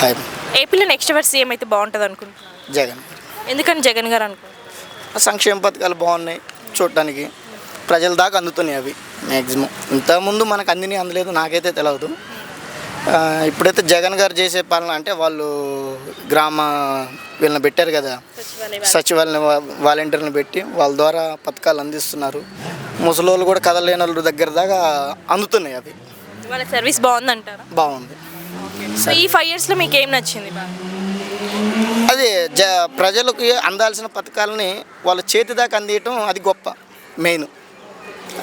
Hi. ఏపీలో next ఎవరు CM అయితే బాగుంటుంది అనుకుంటున్నాను? జగన్. ఎందుకని జగన్ గారు అనుకుంటున్నారు? సంక్షేమ పథకాలు బాగున్నాయి చూడటానికి, ప్రజల దాకా అందుతున్నాయి అవి మ్యాక్సిమం. ఇంతకుముందు మనకు అందిని అందలేదు, నాకైతే తెలియదు. ఇప్పుడైతే జగన్ గారు చేసే పాలన అంటే వాళ్ళు గ్రామ వీళ్ళని పెట్టారు కదా, సచివాలయ వాలంటీర్లను పెట్టి వాళ్ళ ద్వారా పథకాలు అందిస్తున్నారు. ముసలోళ్ళు కూడా కదలేని వాళ్ళ దగ్గర దాకా అందుతున్నాయి అవి. వాళ్ళ సర్వీస్ బాగుందంటారా? బాగుంది. సో ఈ 5 yearsలో మీకు ఏం నచ్చింది బాగా? అదే ప్రజలకు అందాల్సిన పథకాలని వాళ్ళ చేతి దాకా అందియటం అది గొప్ప మెయిన్.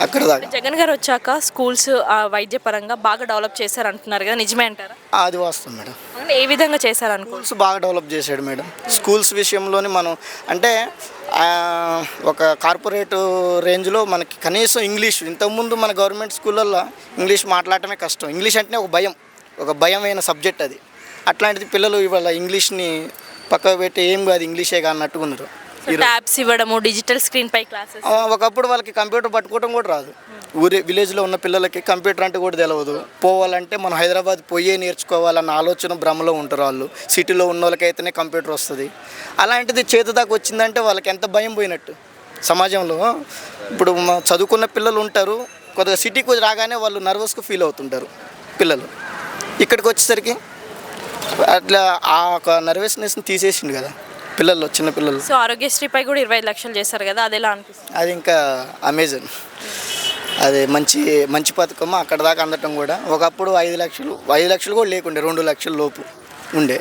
అక్కడ దాకా జగన్ గారు వచ్చాక స్కూల్స్ వైద్య పరంగా బాగా డెవలప్ చేశారు అంటున్నారు కదా, నిజమే అంటారా? అది వాస్తవం మేడం. అంటే ఏ విధంగా చేశారు అనుకో? స్కూల్స్ బాగా డెవలప్ చేశాడు మేడం. స్కూల్స్ విషయంలోని మనం అంటే ఒక కార్పొరేట్ రేంజ్లో మనకి కనీసం ఇంగ్లీష్, ఇంతకుముందు మన గవర్నమెంట్ స్కూళ్ళల్లో ఇంగ్లీష్ మాట్లాడటమే కష్టం. ఇంగ్లీష్ అంటేనే ఒక భయమైన సబ్జెక్ట్ అది. అట్లాంటిది పిల్లలు ఇవాళ ఇంగ్లీష్ని పక్కకు పెట్టి ఏం కాదు ఇంగ్లీషే కాదు అన్నట్టుగా ఉన్నారు. ట్యాబ్స్ ఇవ్వడము, డిజిటల్ స్క్రీన్ పై క్లాసెస్. ఒకప్పుడు వాళ్ళకి కంప్యూటర్ పట్టుకోవడం కూడా రాదు. విలేజ్లో ఉన్న పిల్లలకి కంప్యూటర్ అంటే కూడా తెలియదు. పోవాలంటే మనం హైదరాబాద్ పోయే నేర్చుకోవాలన్న ఆలోచన భ్రమలో ఉంటారు వాళ్ళు. సిటీలో ఉన్న వాళ్ళకైతేనే కంప్యూటర్ వస్తుంది. అలాంటిది చేతి దాకా వచ్చిందంటే వాళ్ళకి ఎంత భయం పోయినట్టు సమాజంలో. ఇప్పుడు చదువుకున్న పిల్లలు ఉంటారు, కొద్దిగా సిటీకి రాగానే వాళ్ళు నర్వస్గా ఫీల్ అవుతుంటారు పిల్లలు. ఇక్కడికి వచ్చేసరికి అట్లా ఆ ఒక నర్వస్నెస్ని తీసేసిండు కదా పిల్లలు, చిన్నపిల్లలు. సో ఆరోగ్యశ్రీపై కూడా 25 లక్షలు చేశారు కదా, అది ఎలా అనిపిస్తుంది? అది ఇంకా అమేజింగ్. అది మంచి పథకం. అక్కడ దాకా అందటం కూడా. ఒకప్పుడు 5 లక్షలు కూడా లేకుండే, 2 లక్షల లోపు ఉండే.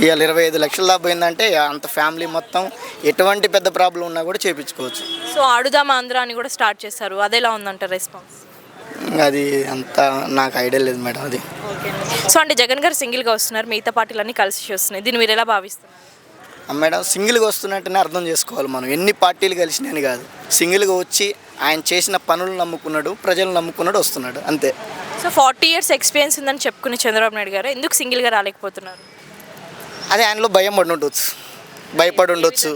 ఇవాళ 25 లక్షల దాకా పోయిందంటే అంత ఫ్యామిలీ మొత్తం ఎటువంటి పెద్ద ప్రాబ్లం ఉన్నా కూడా చేయించుకోవచ్చు. సో ఆడుదాం ఆంధ్ర అని కూడా స్టార్ట్ చేశారు, అది ఎలా ఉందంటారు రెస్పాన్స్? అది అంత నాకు ఐడియా లేదు మేడం అది. ఓకే. సో అంటే జగన్ గారు సింగిల్గా వస్తున్నారు, మిగతా పార్టీలన్నీ కలిసి వస్తున్నాయి, దీన్ని మీరు ఎలా భావిస్తున్నారు? మేడం సింగిల్గా వస్తున్నట్టునే అర్థం చేసుకోవాలి మనం. ఎన్ని పార్టీలు కలిసినాయని కాదు, సింగిల్గా వచ్చి ఆయన చేసిన పనులు నమ్ముకున్నాడు, ప్రజలు నమ్ముకున్నాడు, వస్తున్నాడు అంతే. సో 40 years ఎక్స్పీరియన్స్ ఉందని చెప్పుకునే చంద్రబాబు నాయుడు గారు ఎందుకు సింగిల్గా రాలేకపోతున్నారు? అదే ఆయనలో భయపడి ఉండొచ్చు.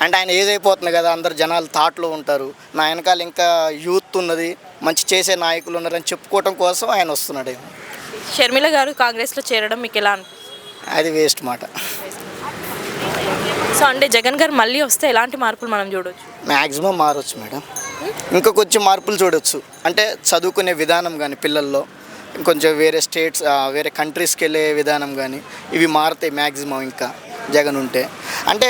అంటే ఆయన ఏదైపోతుంది కదా, అందరు జనాలు థాట్లో ఉంటారు, నా వెనకాల ఇంకా యూత్ ఉన్నది, మంచి చేసే నాయకులు ఉన్నారని చెప్పుకోవటం కోసం ఆయన వస్తున్నాడు. షర్మిల గారు కాంగ్రెస్లో చేరడం మీకు ఎలా అనిపిస్తుంది? అది వేస్ట్ మాట. సో అంటే జగన్ గారు మళ్ళీ వస్తే ఎలాంటి మార్పులు మనం చూడవచ్చు? మ్యాక్సిమం మారవచ్చు మేడం. ఇంకా కొంచెం మార్పులు చూడవచ్చు. అంటే చదువుకునే విధానం కానీ పిల్లల్లో కొంచెం వేరే స్టేట్స్, వేరే కంట్రీస్కి వెళ్ళే విధానం కానీ ఇవి మారుతాయి మ్యాక్సిమం ఇంకా జగన్ ఉంటే. అంటే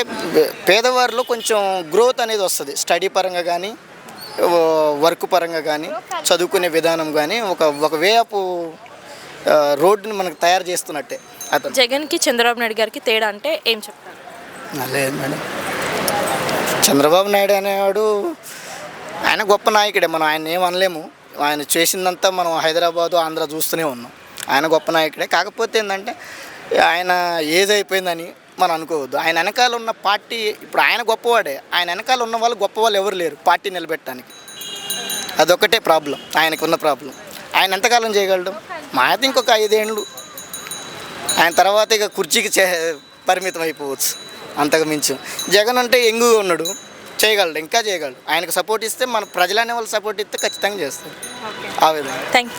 పేదవారిలో కొంచెం గ్రోత్ అనేది వస్తుంది, స్టడీ పరంగా కానీ వర్క్ పరంగా కానీ చదువుకునే విధానం కానీ ఒక వే ఆఫ్ రోడ్డుని మనకు తయారు చేస్తున్నట్టే అతను. జగన్కి చంద్రబాబు నాయుడు గారికి తేడా అంటే ఏం చెప్తారు? లేదు మేడం, చంద్రబాబు నాయుడు అనేవాడు ఆయన గొప్ప నాయకుడే, మనం ఆయన ఏం అనలేము. ఆయన చేసిందంతా మనం హైదరాబాదు ఆంధ్ర చూస్తూనే ఉన్నాం. ఆయన గొప్ప నాయకుడే. కాకపోతే ఏంటంటే ఆయన ఏజ్ అయిపోయిందని మనం అనుకోవద్దు. ఆయన వెనకాల ఉన్న పార్టీ, ఇప్పుడు ఆయన గొప్పవాడే, ఆయన వెనకాల ఉన్న వాళ్ళు గొప్ప వాళ్ళు ఎవరు లేరు పార్టీ నిలబెట్టడానికి. అదొకటే ప్రాబ్లం, ఆయనకున్న ప్రాబ్లం. ఆయన ఎంతకాలం చేయగలడు? మా అయితే ఇంకొక 5 ఏళ్ళు, ఆయన తర్వాత ఇక కుర్చీకి పరిమితం అయిపోవచ్చు, అంతకు మించి. జగన్ అంటే యంగ్గా ఉన్నాడు, చేయగలడు, ఇంకా చేయగలడు. ఆయనకు సపోర్ట్ ఇస్తే, మన ప్రజలు అనే వాళ్ళు సపోర్ట్ ఇస్తే ఖచ్చితంగా చేస్తారు. ఆ విధంగా. Thank you.